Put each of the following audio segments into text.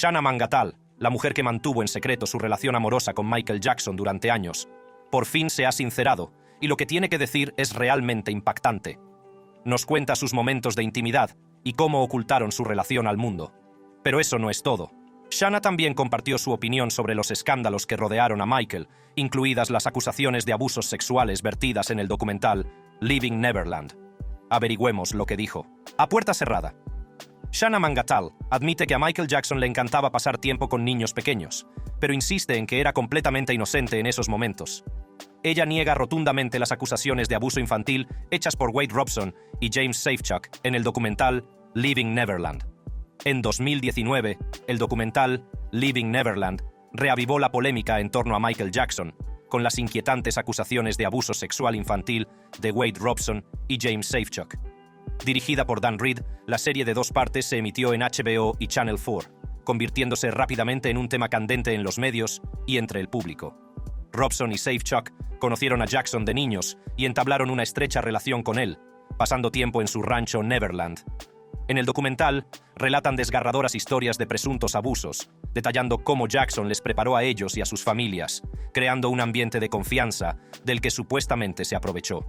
Shanna Mangattal, la mujer que mantuvo en secreto su relación amorosa con Michael Jackson durante años, por fin se ha sincerado, y lo que tiene que decir es realmente impactante. Nos cuenta sus momentos de intimidad y cómo ocultaron su relación al mundo. Pero eso no es todo. Shanna también compartió su opinión sobre los escándalos que rodearon a Michael, incluidas las acusaciones de abusos sexuales vertidas en el documental Living Neverland. Averigüemos lo que dijo. A puerta cerrada. Shanna Mangattal admite que a Michael Jackson le encantaba pasar tiempo con niños pequeños, pero insiste en que era completamente inocente en esos momentos. Ella niega rotundamente las acusaciones de abuso infantil hechas por Wade Robson y James Safechuck en el documental Living Neverland. En 2019, el documental Living Neverland reavivó la polémica en torno a Michael Jackson, con las inquietantes acusaciones de abuso sexual infantil de Wade Robson y James Safechuck. Dirigida por Dan Reed, la serie de 2 partes se emitió en HBO y Channel 4, convirtiéndose rápidamente en un tema candente en los medios y entre el público. Robson y Safechuck conocieron a Jackson de niños y entablaron una estrecha relación con él, pasando tiempo en su rancho Neverland. En el documental, relatan desgarradoras historias de presuntos abusos, detallando cómo Jackson les preparó a ellos y a sus familias, creando un ambiente de confianza del que supuestamente se aprovechó.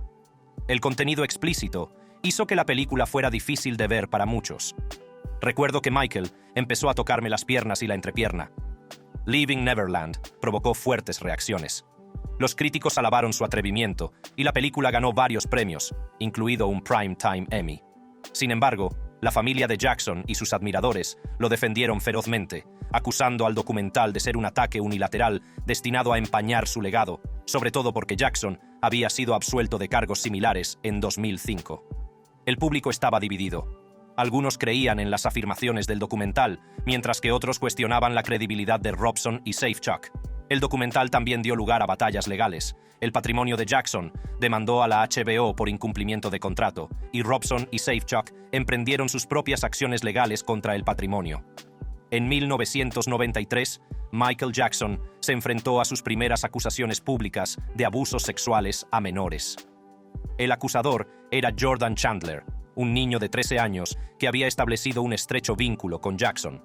El contenido explícito hizo que la película fuera difícil de ver para muchos. Recuerdo que Michael empezó a tocarme las piernas y la entrepierna. Living Neverland provocó fuertes reacciones. Los críticos alabaron su atrevimiento y la película ganó varios premios, incluido un Primetime Emmy. Sin embargo, la familia de Jackson y sus admiradores lo defendieron ferozmente, acusando al documental de ser un ataque unilateral destinado a empañar su legado, sobre todo porque Jackson había sido absuelto de cargos similares en 2005. El público estaba dividido. Algunos creían en las afirmaciones del documental, mientras que otros cuestionaban la credibilidad de Robson y Safechuck. El documental también dio lugar a batallas legales. El patrimonio de Jackson demandó a la HBO por incumplimiento de contrato, y Robson y Safechuck emprendieron sus propias acciones legales contra el patrimonio. En 1993, Michael Jackson se enfrentó a sus primeras acusaciones públicas de abusos sexuales a menores. El acusador era Jordan Chandler, un niño de 13 años que había establecido un estrecho vínculo con Jackson.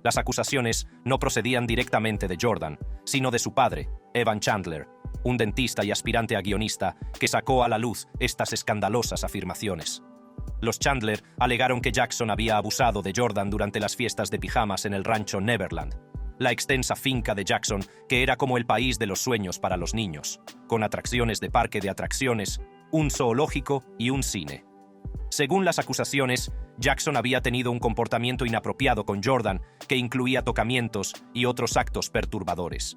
Las acusaciones no procedían directamente de Jordan, sino de su padre, Evan Chandler, un dentista y aspirante a guionista que sacó a la luz estas escandalosas afirmaciones. Los Chandler alegaron que Jackson había abusado de Jordan durante las fiestas de pijamas en el rancho Neverland, la extensa finca de Jackson que era como el país de los sueños para los niños, con atracciones de parque de atracciones, un zoológico y un cine. Según las acusaciones, Jackson había tenido un comportamiento inapropiado con Jordan que incluía tocamientos y otros actos perturbadores.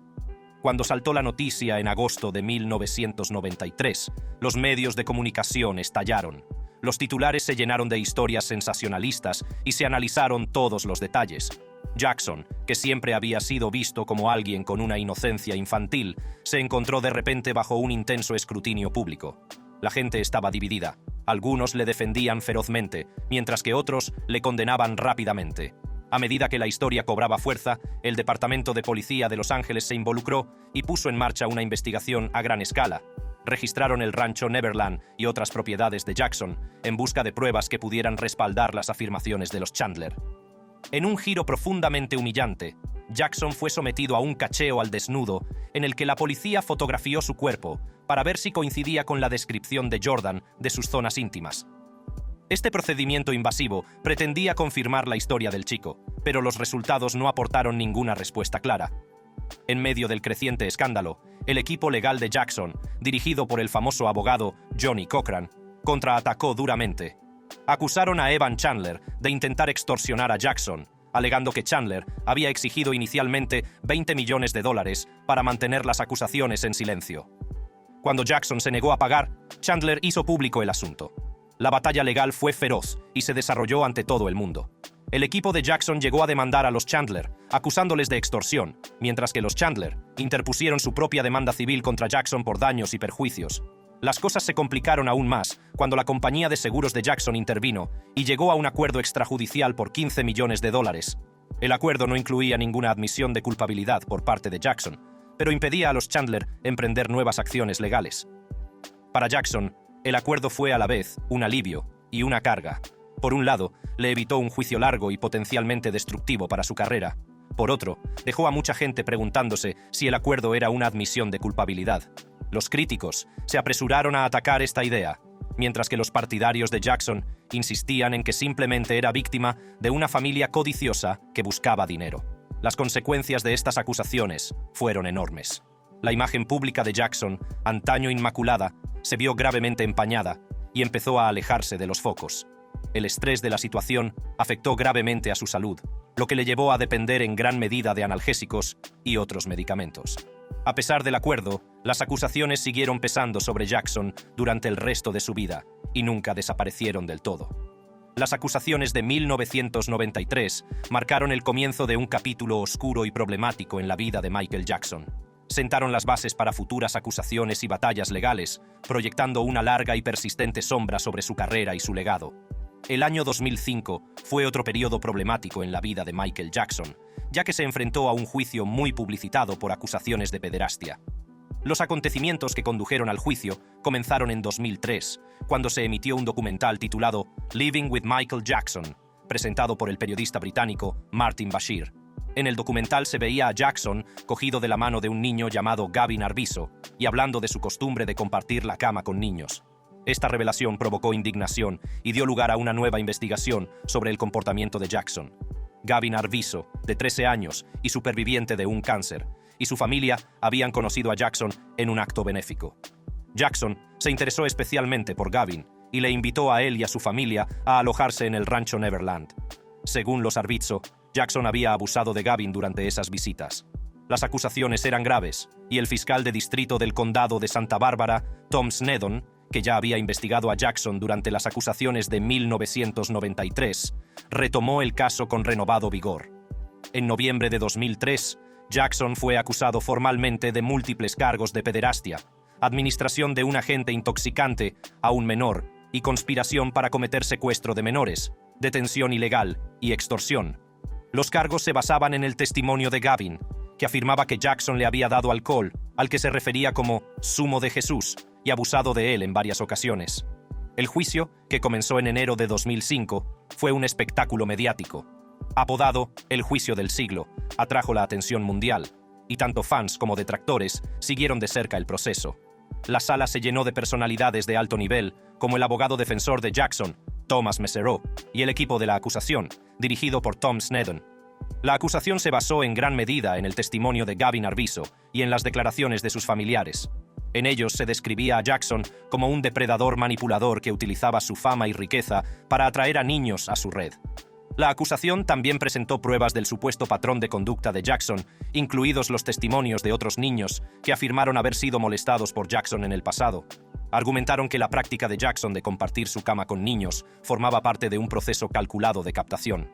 Cuando saltó la noticia en agosto de 1993, los medios de comunicación estallaron. Los titulares se llenaron de historias sensacionalistas y se analizaron todos los detalles. Jackson, que siempre había sido visto como alguien con una inocencia infantil, se encontró de repente bajo un intenso escrutinio público. La gente estaba dividida. Algunos le defendían ferozmente, mientras que otros le condenaban rápidamente. A medida que la historia cobraba fuerza, el Departamento de Policía de Los Ángeles se involucró y puso en marcha una investigación a gran escala. Registraron el rancho Neverland y otras propiedades de Jackson en busca de pruebas que pudieran respaldar las afirmaciones de los Chandler. En un giro profundamente humillante, Jackson fue sometido a un cacheo al desnudo en el que la policía fotografió su cuerpo para ver si coincidía con la descripción de Jordan de sus zonas íntimas. Este procedimiento invasivo pretendía confirmar la historia del chico, pero los resultados no aportaron ninguna respuesta clara. En medio del creciente escándalo, el equipo legal de Jackson, dirigido por el famoso abogado Johnny Cochran, contraatacó duramente. Acusaron a Evan Chandler de intentar extorsionar a Jackson, alegando que Chandler había exigido inicialmente $20 millones para mantener las acusaciones en silencio. Cuando Jackson se negó a pagar, Chandler hizo público el asunto. La batalla legal fue feroz y se desarrolló ante todo el mundo. El equipo de Jackson llegó a demandar a los Chandler, acusándoles de extorsión, mientras que los Chandler interpusieron su propia demanda civil contra Jackson por daños y perjuicios. Las cosas se complicaron aún más cuando la compañía de seguros de Jackson intervino y llegó a un acuerdo extrajudicial por $15 millones. El acuerdo no incluía ninguna admisión de culpabilidad por parte de Jackson, pero impedía a los Chandler emprender nuevas acciones legales. Para Jackson, el acuerdo fue a la vez un alivio y una carga. Por un lado, le evitó un juicio largo y potencialmente destructivo para su carrera. Por otro, dejó a mucha gente preguntándose si el acuerdo era una admisión de culpabilidad. Los críticos se apresuraron a atacar esta idea, mientras que los partidarios de Jackson insistían en que simplemente era víctima de una familia codiciosa que buscaba dinero. Las consecuencias de estas acusaciones fueron enormes. La imagen pública de Jackson, antaño inmaculada, se vio gravemente empañada y empezó a alejarse de los focos. El estrés de la situación afectó gravemente a su salud, lo que le llevó a depender en gran medida de analgésicos y otros medicamentos. A pesar del acuerdo, las acusaciones siguieron pesando sobre Jackson durante el resto de su vida y nunca desaparecieron del todo. Las acusaciones de 1993 marcaron el comienzo de un capítulo oscuro y problemático en la vida de Michael Jackson. Sentaron las bases para futuras acusaciones y batallas legales, proyectando una larga y persistente sombra sobre su carrera y su legado. El año 2005 fue otro periodo problemático en la vida de Michael Jackson, ya que se enfrentó a un juicio muy publicitado por acusaciones de pederastia. Los acontecimientos que condujeron al juicio comenzaron en 2003, cuando se emitió un documental titulado Living with Michael Jackson, presentado por el periodista británico Martin Bashir. En el documental se veía a Jackson cogido de la mano de un niño llamado Gavin Arvizo y hablando de su costumbre de compartir la cama con niños. Esta revelación provocó indignación y dio lugar a una nueva investigación sobre el comportamiento de Jackson. Gavin Arvizo, de 13 años y superviviente de un cáncer, y su familia habían conocido a Jackson en un acto benéfico. Jackson se interesó especialmente por Gavin y le invitó a él y a su familia a alojarse en el rancho Neverland. Según los Arvizo, Jackson había abusado de Gavin durante esas visitas. Las acusaciones eran graves, y el fiscal de distrito del condado de Santa Bárbara, Tom Snedden, que ya había investigado a Jackson durante las acusaciones de 1993, retomó el caso con renovado vigor. En noviembre de 2003, Jackson fue acusado formalmente de múltiples cargos de pederastia, administración de un agente intoxicante a un menor y conspiración para cometer secuestro de menores, detención ilegal y extorsión. Los cargos se basaban en el testimonio de Gavin, que afirmaba que Jackson le había dado alcohol, al que se refería como «zumo de Jesús», y abusado de él en varias ocasiones. El juicio, que comenzó en enero de 2005, fue un espectáculo mediático. Apodado «El juicio del siglo», atrajo la atención mundial, y tanto fans como detractores siguieron de cerca el proceso. La sala se llenó de personalidades de alto nivel, como el abogado defensor de Jackson, Thomas Mesereau, y el equipo de la acusación, dirigido por Tom Snedden. La acusación se basó en gran medida en el testimonio de Gavin Arvizo y en las declaraciones de sus familiares. En ellos se describía a Jackson como un depredador manipulador que utilizaba su fama y riqueza para atraer a niños a su red. La acusación también presentó pruebas del supuesto patrón de conducta de Jackson, incluidos los testimonios de otros niños que afirmaron haber sido molestados por Jackson en el pasado. Argumentaron que la práctica de Jackson de compartir su cama con niños formaba parte de un proceso calculado de captación.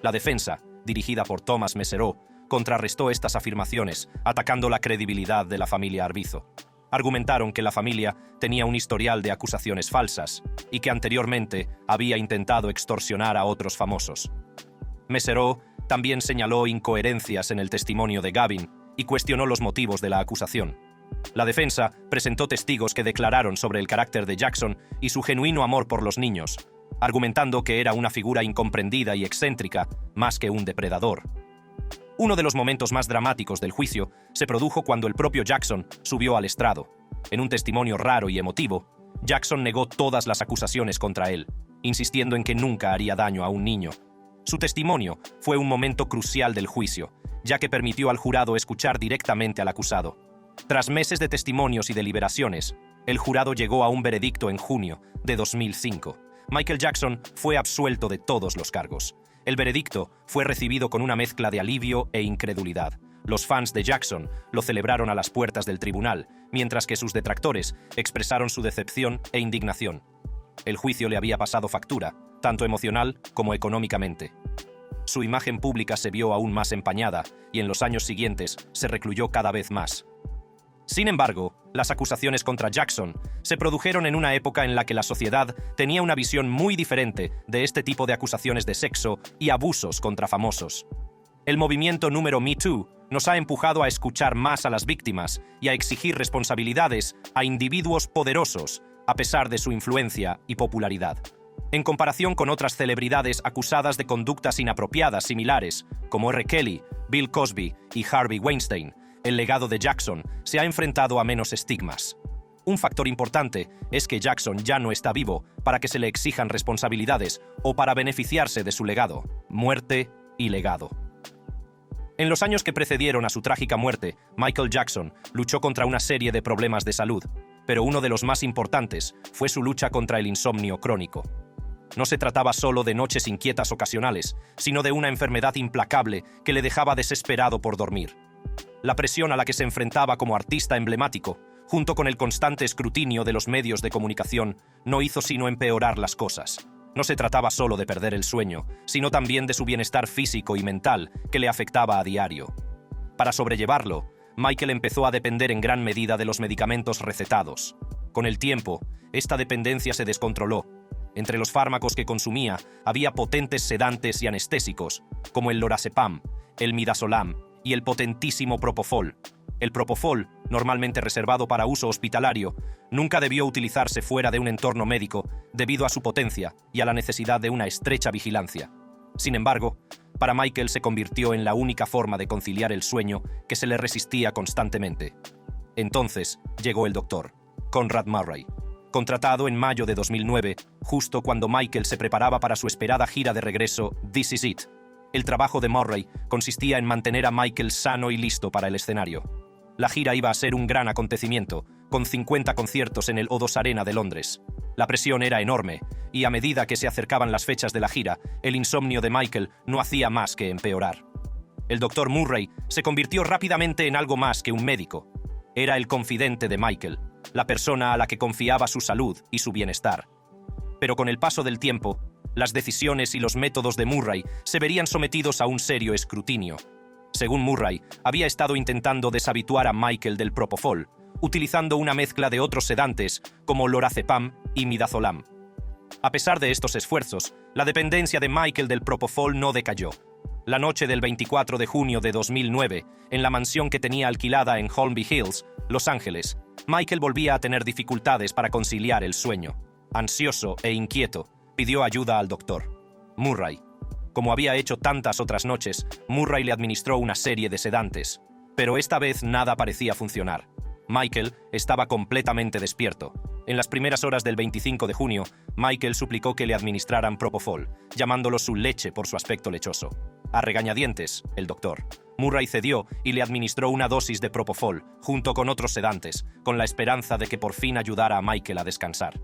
La defensa, dirigida por Thomas Mesereau, contrarrestó estas afirmaciones, atacando la credibilidad de la familia Arvizo. Argumentaron que la familia tenía un historial de acusaciones falsas y que anteriormente había intentado extorsionar a otros famosos. Mesereau también señaló incoherencias en el testimonio de Gavin y cuestionó los motivos de la acusación. La defensa presentó testigos que declararon sobre el carácter de Jackson y su genuino amor por los niños, argumentando que era una figura incomprendida y excéntrica más que un depredador. Uno de los momentos más dramáticos del juicio se produjo cuando el propio Jackson subió al estrado. En un testimonio raro y emotivo, Jackson negó todas las acusaciones contra él, insistiendo en que nunca haría daño a un niño. Su testimonio fue un momento crucial del juicio, ya que permitió al jurado escuchar directamente al acusado. Tras meses de testimonios y deliberaciones, el jurado llegó a un veredicto en junio de 2005. Michael Jackson fue absuelto de todos los cargos. El veredicto fue recibido con una mezcla de alivio e incredulidad. Los fans de Jackson lo celebraron a las puertas del tribunal, mientras que sus detractores expresaron su decepción e indignación. El juicio le había pasado factura, tanto emocional como económicamente. Su imagen pública se vio aún más empañada y en los años siguientes se recluyó cada vez más. Sin embargo, las acusaciones contra Jackson se produjeron en una época en la que la sociedad tenía una visión muy diferente de este tipo de acusaciones de sexo y abusos contra famosos. El movimiento número Me Too nos ha empujado a escuchar más a las víctimas y a exigir responsabilidades a individuos poderosos, a pesar de su influencia y popularidad. En comparación con otras celebridades acusadas de conductas inapropiadas similares, como R. Kelly, Bill Cosby y Harvey Weinstein, el legado de Jackson se ha enfrentado a menos estigmas. Un factor importante es que Jackson ya no está vivo para que se le exijan responsabilidades o para beneficiarse de su legado, muerte y legado. En los años que precedieron a su trágica muerte, Michael Jackson luchó contra una serie de problemas de salud, pero uno de los más importantes fue su lucha contra el insomnio crónico. No se trataba solo de noches inquietas ocasionales, sino de una enfermedad implacable que le dejaba desesperado por dormir. La presión a la que se enfrentaba como artista emblemático, junto con el constante escrutinio de los medios de comunicación, no hizo sino empeorar las cosas. No se trataba solo de perder el sueño, sino también de su bienestar físico y mental, que le afectaba a diario. Para sobrellevarlo, Michael empezó a depender en gran medida de los medicamentos recetados. Con el tiempo, esta dependencia se descontroló. Entre los fármacos que consumía había potentes sedantes y anestésicos, como el lorazepam, el midazolam y el potentísimo propofol. El propofol, normalmente reservado para uso hospitalario, nunca debió utilizarse fuera de un entorno médico debido a su potencia y a la necesidad de una estrecha vigilancia. Sin embargo, para Michael se convirtió en la única forma de conciliar el sueño que se le resistía constantemente. Entonces llegó el doctor, Conrad Murray, contratado en mayo de 2009, justo cuando Michael se preparaba para su esperada gira de regreso This Is It. El trabajo de Murray consistía en mantener a Michael sano y listo para el escenario. La gira iba a ser un gran acontecimiento, con 50 conciertos en el O2 Arena de Londres. La presión era enorme, y a medida que se acercaban las fechas de la gira, el insomnio de Michael no hacía más que empeorar. El Dr. Murray se convirtió rápidamente en algo más que un médico. Era el confidente de Michael, la persona a la que confiaba su salud y su bienestar. Pero con el paso del tiempo, las decisiones y los métodos de Murray se verían sometidos a un serio escrutinio. Según Murray, había estado intentando deshabituar a Michael del propofol, utilizando una mezcla de otros sedantes como lorazepam y midazolam. A pesar de estos esfuerzos, la dependencia de Michael del propofol no decayó. La noche del 24 de junio de 2009, en la mansión que tenía alquilada en Holmby Hills, Los Ángeles, Michael volvía a tener dificultades para conciliar el sueño. Ansioso e inquieto, pidió ayuda al doctor Murray. Como había hecho tantas otras noches, Murray le administró una serie de sedantes. Pero esta vez nada parecía funcionar. Michael estaba completamente despierto. En las primeras horas del 25 de junio, Michael suplicó que le administraran propofol, llamándolo su leche por su aspecto lechoso. A regañadientes, el doctor Murray cedió y le administró una dosis de propofol, junto con otros sedantes, con la esperanza de que por fin ayudara a Michael a descansar.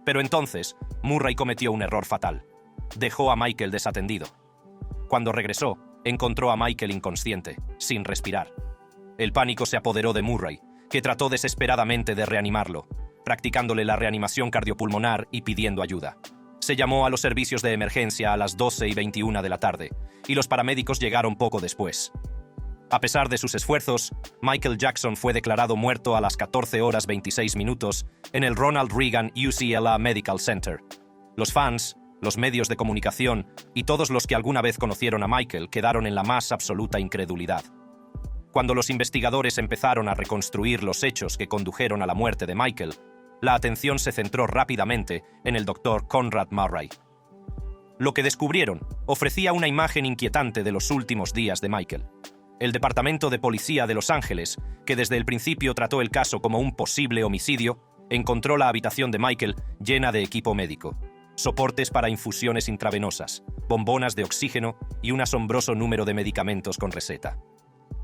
Pero entonces, Murray cometió un error fatal. Dejó a Michael desatendido. Cuando regresó, encontró a Michael inconsciente, sin respirar. El pánico se apoderó de Murray, que trató desesperadamente de reanimarlo, practicándole la reanimación cardiopulmonar y pidiendo ayuda. Se llamó a los servicios de emergencia a las 12:21 de la tarde, y los paramédicos llegaron poco después. A pesar de sus esfuerzos, Michael Jackson fue declarado muerto a las 14:26 en el Ronald Reagan UCLA Medical Center. Los fans, los medios de comunicación y todos los que alguna vez conocieron a Michael quedaron en la más absoluta incredulidad. Cuando los investigadores empezaron a reconstruir los hechos que condujeron a la muerte de Michael, la atención se centró rápidamente en el doctor Conrad Murray. Lo que descubrieron ofrecía una imagen inquietante de los últimos días de Michael. El Departamento de Policía de Los Ángeles, que desde el principio trató el caso como un posible homicidio, encontró la habitación de Michael llena de equipo médico, soportes para infusiones intravenosas, bombonas de oxígeno y un asombroso número de medicamentos con receta.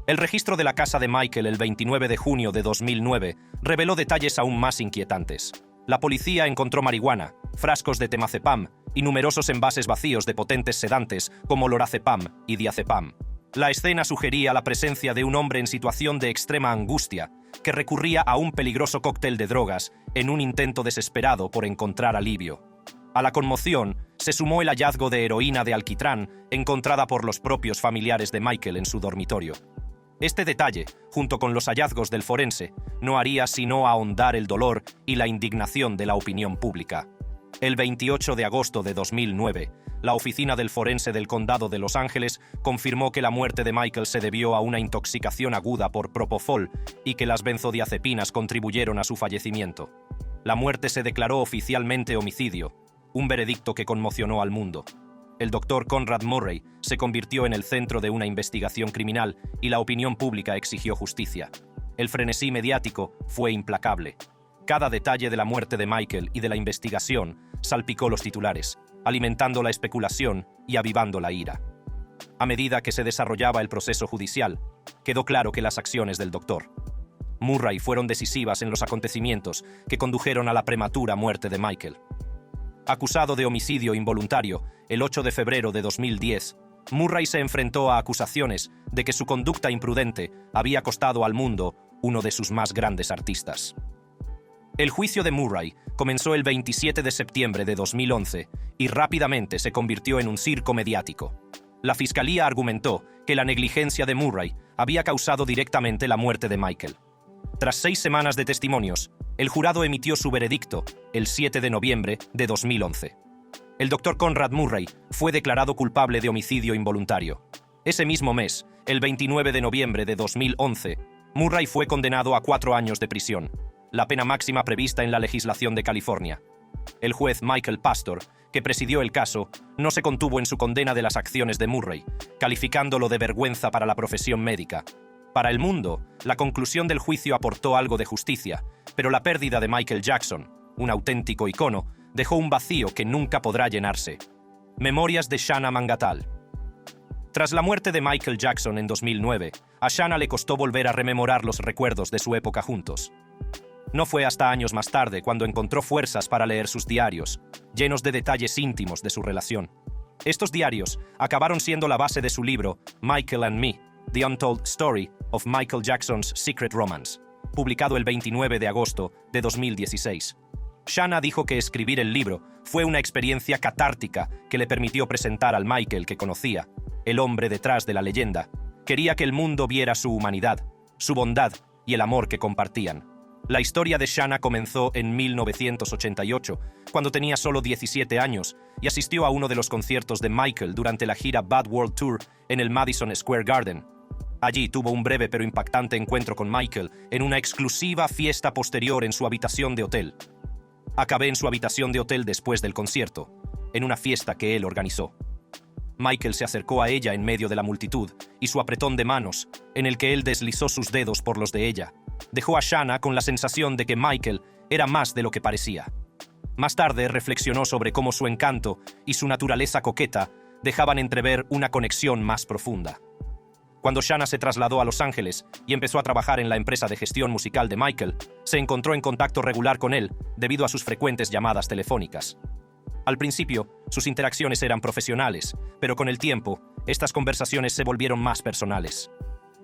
El registro de la casa de Michael el 29 de junio de 2009 reveló detalles aún más inquietantes. La policía encontró marihuana, frascos de temazepam y numerosos envases vacíos de potentes sedantes como lorazepam y diazepam. La escena sugería la presencia de un hombre en situación de extrema angustia, que recurría a un peligroso cóctel de drogas en un intento desesperado por encontrar alivio. A la conmoción se sumó el hallazgo de heroína de alquitrán encontrada por los propios familiares de Michael en su dormitorio. Este detalle, junto con los hallazgos del forense, no haría sino ahondar el dolor y la indignación de la opinión pública. El 28 de agosto de 2009, la oficina del forense del condado de Los Ángeles confirmó que la muerte de Michael se debió a una intoxicación aguda por propofol y que las benzodiazepinas contribuyeron a su fallecimiento. La muerte se declaró oficialmente homicidio. un veredicto que conmocionó al mundo. El doctor Conrad Murray se convirtió en el centro de una investigación criminal y la opinión pública exigió justicia. El frenesí mediático fue implacable. Cada detalle de la muerte de Michael y de la investigación salpicó los titulares, alimentando la especulación y avivando la ira. A medida que se desarrollaba el proceso judicial, quedó claro que las acciones del Dr. Murray fueron decisivas en los acontecimientos que condujeron a la prematura muerte de Michael. Acusado de homicidio involuntario el 8 de febrero de 2010, Murray se enfrentó a acusaciones de que su conducta imprudente había costado al mundo uno de sus más grandes artistas. El juicio de Murray comenzó el 27 de septiembre de 2011 y rápidamente se convirtió en un circo mediático. La fiscalía argumentó que la negligencia de Murray había causado directamente la muerte de Michael. Tras 6 semanas de testimonios, el jurado emitió su veredicto el 7 de noviembre de 2011. El Dr. Conrad Murray fue declarado culpable de homicidio involuntario. Ese mismo mes, el 29 de noviembre de 2011, Murray fue condenado a 4 años de prisión, la pena máxima prevista en la legislación de California. El juez Michael Pastor, que presidió el caso, no se contuvo en su condena de las acciones de Murray, calificándolo de vergüenza para la profesión médica. Para el mundo, la conclusión del juicio aportó algo de justicia, pero la pérdida de Michael Jackson, un auténtico icono, dejó un vacío que nunca podrá llenarse. Memorias de Shanna Mangattal. Tras la muerte de Michael Jackson en 2009, a Shanna le costó volver a rememorar los recuerdos de su época juntos. No fue hasta años más tarde cuando encontró fuerzas para leer sus diarios, llenos de detalles íntimos de su relación. Estos diarios acabaron siendo la base de su libro Michael and Me, The Untold Story of Michael Jackson's Secret Romance, publicado el 29 de agosto de 2016. Shanna dijo que escribir el libro fue una experiencia catártica que le permitió presentar al Michael que conocía, el hombre detrás de la leyenda. Quería que el mundo viera su humanidad, su bondad y el amor que compartían. La historia de Shanna comenzó en 1988, cuando tenía solo 17 años, y asistió a uno de los conciertos de Michael durante la gira Bad World Tour en el Madison Square Garden. Allí tuvo un breve pero impactante encuentro con Michael en una exclusiva fiesta posterior en su habitación de hotel. Acabé en su habitación de hotel después del concierto, en una fiesta que él organizó. Michael se acercó a ella en medio de la multitud y su apretón de manos, en el que él deslizó sus dedos por los de ella, dejó a Shanna con la sensación de que Michael era más de lo que parecía. Más tarde reflexionó sobre cómo su encanto y su naturaleza coqueta dejaban entrever una conexión más profunda. Cuando Shanna se trasladó a Los Ángeles y empezó a trabajar en la empresa de gestión musical de Michael, se encontró en contacto regular con él debido a sus frecuentes llamadas telefónicas. Al principio, sus interacciones eran profesionales, pero con el tiempo, estas conversaciones se volvieron más personales.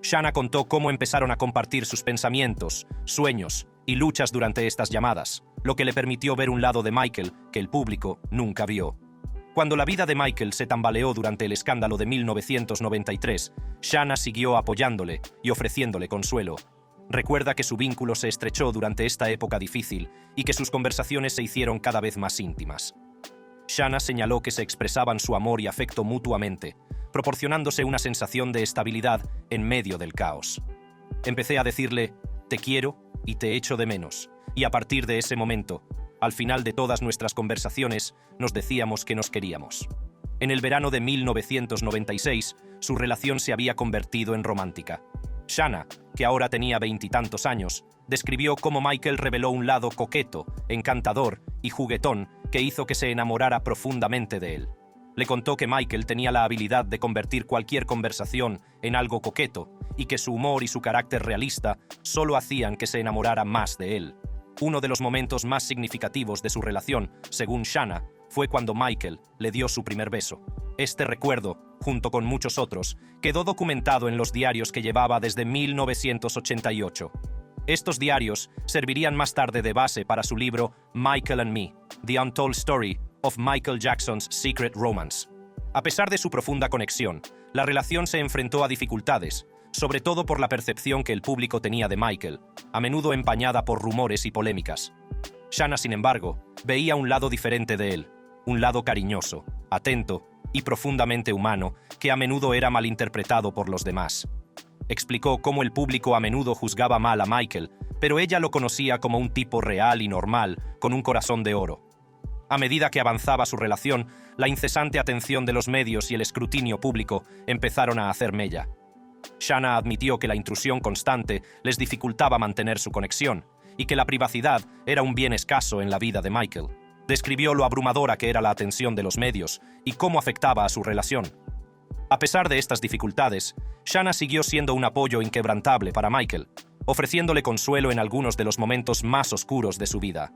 Shanna contó cómo empezaron a compartir sus pensamientos, sueños y luchas durante estas llamadas, lo que le permitió ver un lado de Michael que el público nunca vio. Cuando la vida de Michael se tambaleó durante el escándalo de 1993, Shanna siguió apoyándole y ofreciéndole consuelo. Recuerda que su vínculo se estrechó durante esta época difícil y que sus conversaciones se hicieron cada vez más íntimas. Shanna señaló que se expresaban su amor y afecto mutuamente, proporcionándose una sensación de estabilidad en medio del caos. Empecé a decirle, te quiero y te echo de menos, y a partir de ese momento, al final de todas nuestras conversaciones, nos decíamos que nos queríamos. En el verano de 1996, su relación se había convertido en romántica. Shanna, que ahora tenía 20 y tantos años, describió cómo Michael reveló un lado coqueto, encantador y juguetón que hizo que se enamorara profundamente de él. Le contó que Michael tenía la habilidad de convertir cualquier conversación en algo coqueto y que su humor y su carácter realista solo hacían que se enamorara más de él. Uno de los momentos más significativos de su relación, según Shanna, fue cuando Michael le dio su primer beso. Este recuerdo, junto con muchos otros, quedó documentado en los diarios que llevaba desde 1988. Estos diarios servirían más tarde de base para su libro Michael and Me, The Untold Story of Michael Jackson's Secret Romance. A pesar de su profunda conexión, la relación se enfrentó a dificultades, sobre todo por la percepción que el público tenía de Michael, a menudo empañada por rumores y polémicas. Shanna, sin embargo, veía un lado diferente de él, un lado cariñoso, atento y profundamente humano que a menudo era malinterpretado por los demás. Explicó cómo el público a menudo juzgaba mal a Michael, pero ella lo conocía como un tipo real y normal, con un corazón de oro. A medida que avanzaba su relación, la incesante atención de los medios y el escrutinio público empezaron a hacer mella. Shanna admitió que la intrusión constante les dificultaba mantener su conexión y que la privacidad era un bien escaso en la vida de Michael. Describió lo abrumadora que era la atención de los medios y cómo afectaba a su relación. A pesar de estas dificultades, Shanna siguió siendo un apoyo inquebrantable para Michael, ofreciéndole consuelo en algunos de los momentos más oscuros de su vida.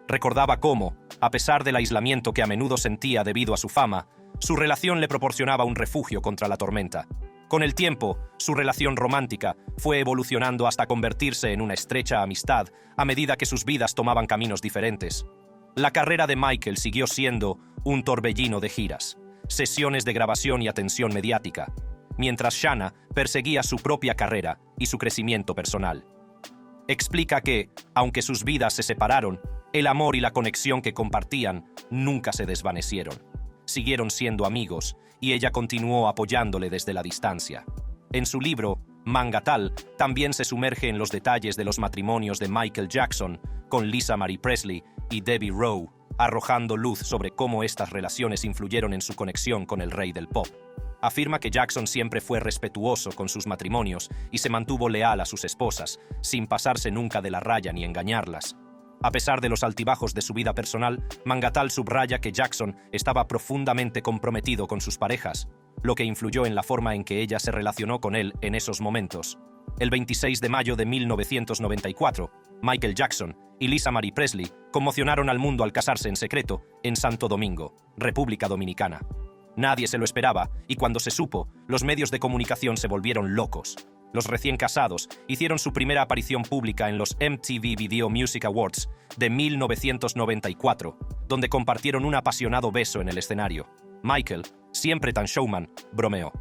Recordaba cómo, a pesar del aislamiento que a menudo sentía debido a su fama, su relación le proporcionaba un refugio contra la tormenta. Con el tiempo, su relación romántica fue evolucionando hasta convertirse en una estrecha amistad a medida que sus vidas tomaban caminos diferentes. La carrera de Michael siguió siendo un torbellino de giras, sesiones de grabación y atención mediática, mientras Shanna perseguía su propia carrera y su crecimiento personal. Explica que, aunque sus vidas se separaron, el amor y la conexión que compartían nunca se desvanecieron. Siguieron siendo amigos y ella continuó apoyándole desde la distancia. En su libro, Mangatal, también se sumerge en los detalles de los matrimonios de Michael Jackson con Lisa Marie Presley y Debbie Rowe, arrojando luz sobre cómo estas relaciones influyeron en su conexión con el rey del pop. Afirma que Jackson siempre fue respetuoso con sus matrimonios y se mantuvo leal a sus esposas, sin pasarse nunca de la raya ni engañarlas. A pesar de los altibajos de su vida personal, Mangatal subraya que Jackson estaba profundamente comprometido con sus parejas, lo que influyó en la forma en que ella se relacionó con él en esos momentos. El 26 de mayo de 1994, Michael Jackson y Lisa Marie Presley conmocionaron al mundo al casarse en secreto en Santo Domingo, República Dominicana. Nadie se lo esperaba, y cuando se supo, los medios de comunicación se volvieron locos. Los recién casados hicieron su primera aparición pública en los MTV Video Music Awards de 1994, donde compartieron un apasionado beso en el escenario. Michael, siempre tan showman, bromeó: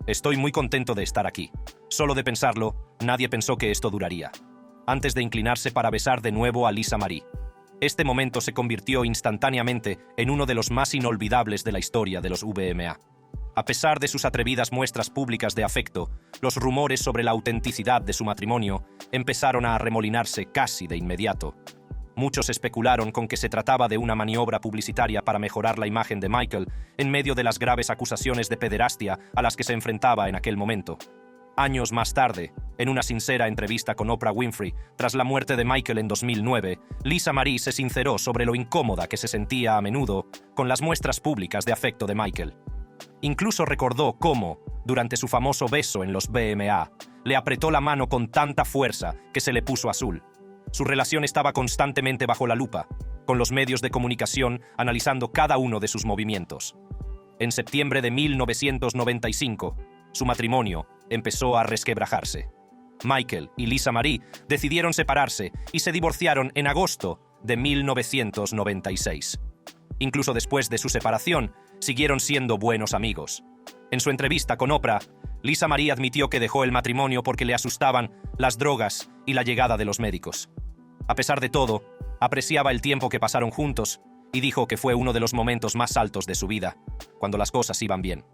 «Estoy muy contento de estar aquí. Solo de pensarlo, nadie pensó que esto duraría», antes de inclinarse para besar de nuevo a Lisa Marie. Este momento se convirtió instantáneamente en uno de los más inolvidables de la historia de los VMA. A pesar de sus atrevidas muestras públicas de afecto, los rumores sobre la autenticidad de su matrimonio empezaron a arremolinarse casi de inmediato. Muchos especularon con que se trataba de una maniobra publicitaria para mejorar la imagen de Michael en medio de las graves acusaciones de pederastia a las que se enfrentaba en aquel momento. Años más tarde, en una sincera entrevista con Oprah Winfrey, tras la muerte de Michael en 2009, Lisa Marie se sinceró sobre lo incómoda que se sentía a menudo con las muestras públicas de afecto de Michael. Incluso recordó cómo, durante su famoso beso en los VMA, le apretó la mano con tanta fuerza que se le puso azul. Su relación estaba constantemente bajo la lupa, con los medios de comunicación analizando cada uno de sus movimientos. En septiembre de 1995, su matrimonio empezó a resquebrajarse. Michael y Lisa Marie decidieron separarse y se divorciaron en agosto de 1996. Incluso después de su separación, siguieron siendo buenos amigos. En su entrevista con Oprah, Lisa Marie admitió que dejó el matrimonio porque le asustaban las drogas y la llegada de los médicos. A pesar de todo, apreciaba el tiempo que pasaron juntos y dijo que fue uno de los momentos más altos de su vida, cuando las cosas iban bien.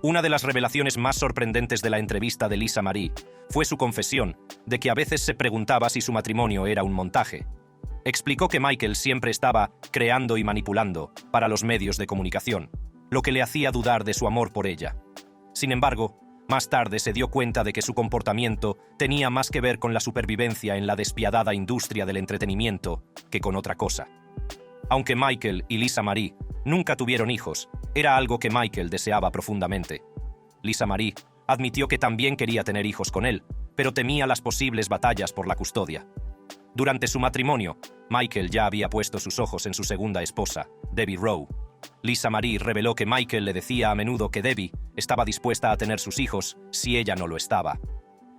Una de las revelaciones más sorprendentes de la entrevista de Lisa Marie fue su confesión de que a veces se preguntaba si su matrimonio era un montaje. Explicó que Michael siempre estaba creando y manipulando para los medios de comunicación, lo que le hacía dudar de su amor por ella. Sin embargo, más tarde se dio cuenta de que su comportamiento tenía más que ver con la supervivencia en la despiadada industria del entretenimiento que con otra cosa. Aunque Michael y Lisa Marie nunca tuvieron hijos, era algo que Michael deseaba profundamente. Lisa Marie admitió que también quería tener hijos con él, pero temía las posibles batallas por la custodia. Durante su matrimonio, Michael ya había puesto sus ojos en su segunda esposa, Debbie Rowe. Lisa Marie reveló que Michael le decía a menudo que Debbie estaba dispuesta a tener sus hijos si ella no lo estaba.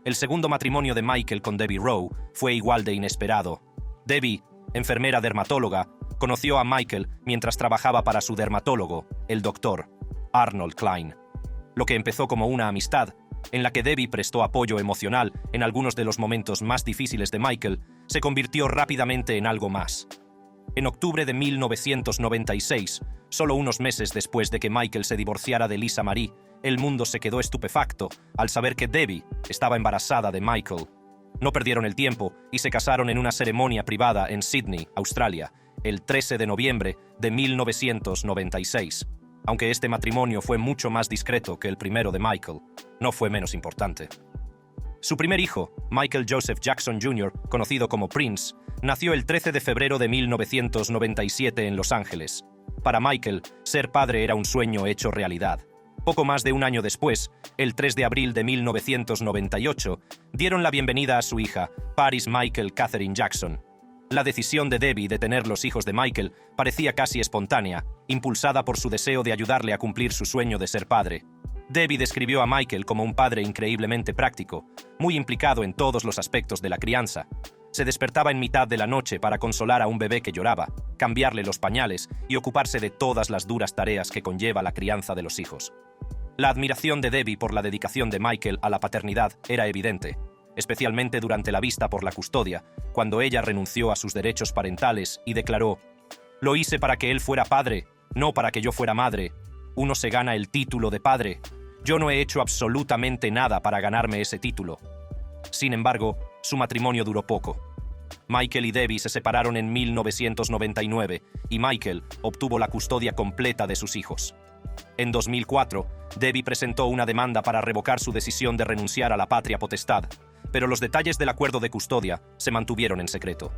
El segundo matrimonio de Michael con Debbie Rowe fue igual de inesperado. Debbie, enfermera dermatóloga, conoció a Michael mientras trabajaba para su dermatólogo, el doctor Arnold Klein. Lo que empezó como una amistad, en la que Debbie prestó apoyo emocional en algunos de los momentos más difíciles de Michael, se convirtió rápidamente en algo más. En octubre de 1996, solo unos meses después de que Michael se divorciara de Lisa Marie, el mundo se quedó estupefacto al saber que Debbie estaba embarazada de Michael. No perdieron el tiempo y se casaron en una ceremonia privada en Sydney, Australia, el 13 de noviembre de 1996. Aunque este matrimonio fue mucho más discreto que el primero de Michael, no fue menos importante. Su primer hijo, Michael Joseph Jackson Jr., conocido como Prince, nació el 13 de febrero de 1997 en Los Ángeles. Para Michael, ser padre era un sueño hecho realidad. Poco más de un año después, el 3 de abril de 1998, dieron la bienvenida a su hija, Paris Michael Catherine Jackson. La decisión de Debbie de tener los hijos de Michael parecía casi espontánea, impulsada por su deseo de ayudarle a cumplir su sueño de ser padre. Debbie describió a Michael como un padre increíblemente práctico, muy implicado en todos los aspectos de la crianza. Se despertaba en mitad de la noche para consolar a un bebé que lloraba, cambiarle los pañales y ocuparse de todas las duras tareas que conlleva la crianza de los hijos. La admiración de Debbie por la dedicación de Michael a la paternidad era evidente, especialmente durante la vista por la custodia, cuando ella renunció a sus derechos parentales y declaró: «Lo hice para que él fuera padre, no para que yo fuera madre. Uno se gana el título de padre. Yo no he hecho absolutamente nada para ganarme ese título». Sin embargo, su matrimonio duró poco. Michael y Debbie se separaron en 1999 y Michael obtuvo la custodia completa de sus hijos. En 2004, Debbie presentó una demanda para revocar su decisión de renunciar a la patria potestad, pero los detalles del acuerdo de custodia se mantuvieron en secreto.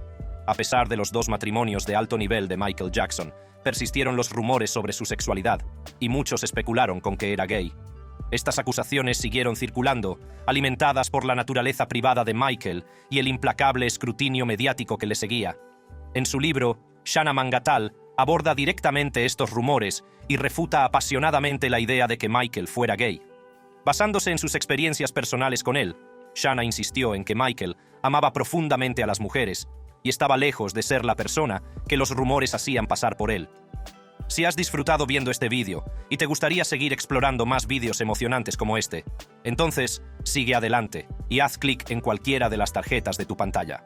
A pesar de los dos matrimonios de alto nivel de Michael Jackson, persistieron los rumores sobre su sexualidad, y muchos especularon con que era gay. Estas acusaciones siguieron circulando, alimentadas por la naturaleza privada de Michael y el implacable escrutinio mediático que le seguía. En su libro, Shanna Mangattal aborda directamente estos rumores y refuta apasionadamente la idea de que Michael fuera gay. Basándose en sus experiencias personales con él, Shanna insistió en que Michael amaba profundamente a las mujeres y estaba lejos de ser la persona que los rumores hacían pasar por él. Si has disfrutado viendo este vídeo y te gustaría seguir explorando más vídeos emocionantes como este, entonces sigue adelante y haz clic en cualquiera de las tarjetas de tu pantalla.